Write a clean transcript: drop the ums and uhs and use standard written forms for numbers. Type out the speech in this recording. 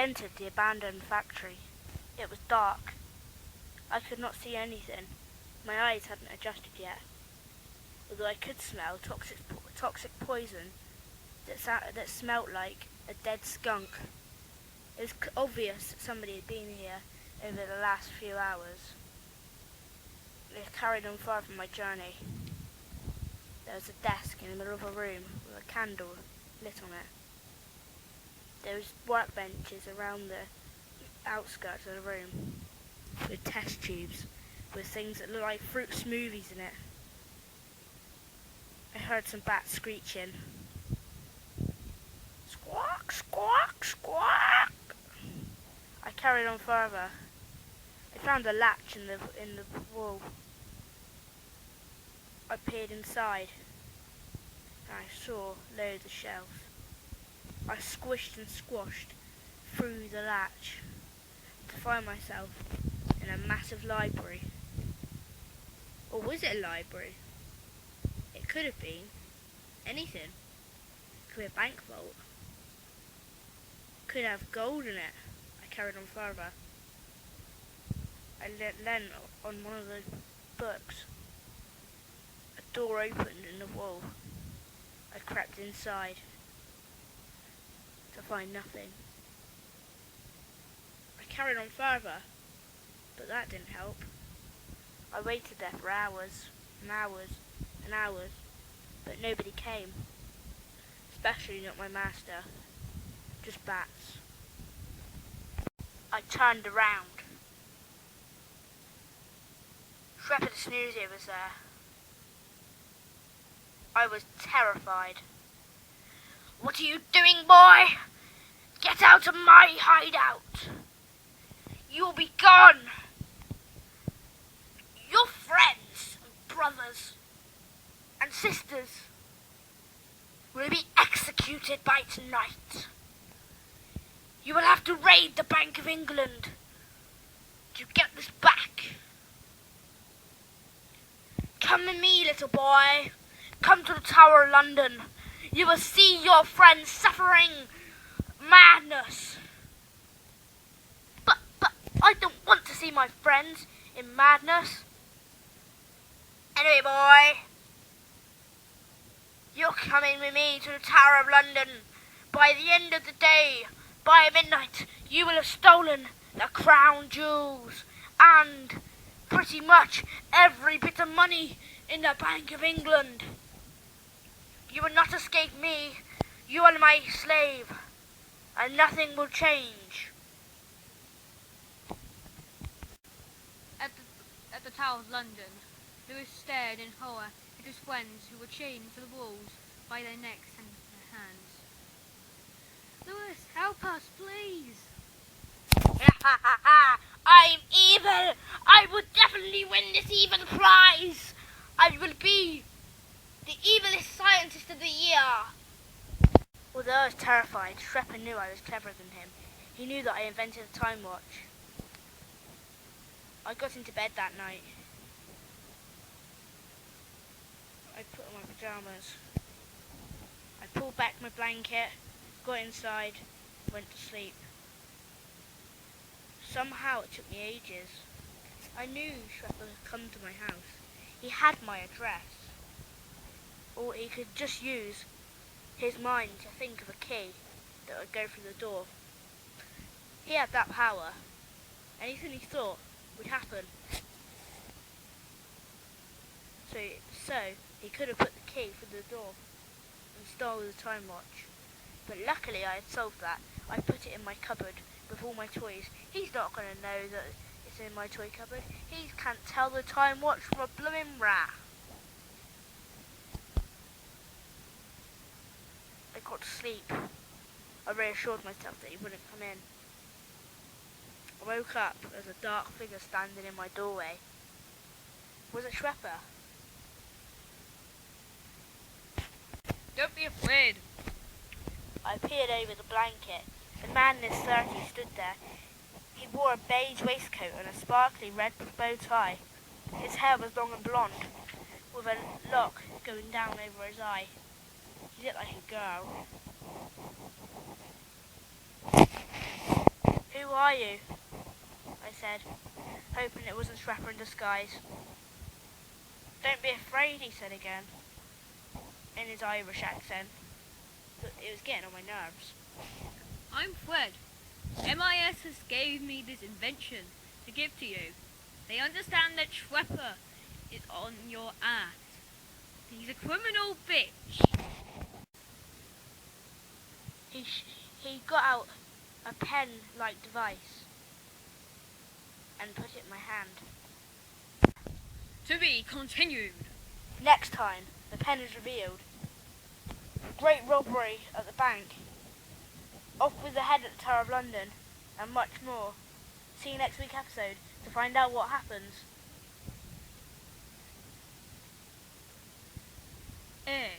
entered the abandoned factory. It was dark. I could not see anything. My eyes hadn't adjusted yet. Although I could smell toxic poison that smelt like a dead skunk. It was obvious that somebody had been here over the last few hours. I carried on far from my journey. There was a desk in the middle of a room with a candle lit on it. There was workbenches around the outskirts of the room with test tubes with things that looked like fruit smoothies in it. I heard some bats screeching. Squawk, squawk, squawk! I carried on further. I found a latch in the wall. I peered inside and I saw loads of shelves. I squished and squashed through the latch to find myself in a massive library. Or was it a library? It could have been anything. It could be a bank vault. Could have gold in it. I carried on further. I leant on one of the books. A door opened in the wall. I crept inside to find nothing. I carried on further, but that didn't help. I waited there for hours and hours and hours, but nobody came. Especially not my master. Just bats. I turned around. Shrepper the Snoozer was there. I was terrified. What are you doing, boy? Get out of my hideout. You'll be gone. Your friends and brothers and sisters will be executed by tonight. You will have to raid the Bank of England to get this back. Come with me, little boy. Come to the Tower of London. You will see your friends suffering madness. But I don't want to see my friends in madness. Anyway, boy, you're coming with me to the Tower of London. By the end of the day, by midnight, you will have stolen the crown jewels and pretty much every bit of money in the Bank of England. You will not escape me. You are my slave, and nothing will change. At the Tower of London, Lewis stared in horror at his friends who were chained to the walls by their necks and their hands. Lewis, help us, please! I'm evil! I will definitely win this evil prize! I will be the evilest scientist of the year! Although I was terrified, Shrepper knew I was cleverer than him. He knew that I invented a time watch. I got into bed that night. I put on my pyjamas. I pulled back my blanket, got inside, went to sleep. Somehow it took me ages. I knew Shrepper had come to my house. He had my address. Or he could just use his mind to think of a key that would go through the door. He had that power. Anything he thought would happen. So he could have put the key through the door and stole the time watch. But luckily I had solved that. I put it in my cupboard with all my toys. He's not going to know that it's in my toy cupboard. He can't tell the time watch from a blooming rat. I got to sleep. I reassured myself that he wouldn't come in. I woke up as a dark figure standing in my doorway. Was it Shrepper? Don't be afraid. I peered over the blanket. The man in his 30s stood there. He wore a beige waistcoat and a sparkly red bow tie. His hair was long and blonde, with a lock going down over his eye. He looked like a girl. Who are you? I said, hoping it wasn't Scrapper in disguise. Don't be afraid, he said again, in his Irish accent. But it was getting on my nerves. I'm Fred. MIS has gave me this invention to give to you. They understand that Scrapper is on your ass. He's a criminal bitch. He got out a pen-like device and put it in my hand. To be continued. Next time, the pen is revealed. Great robbery at the bank. Off with the head at the Tower of London, and much more. See you next week's episode to find out what happens. A.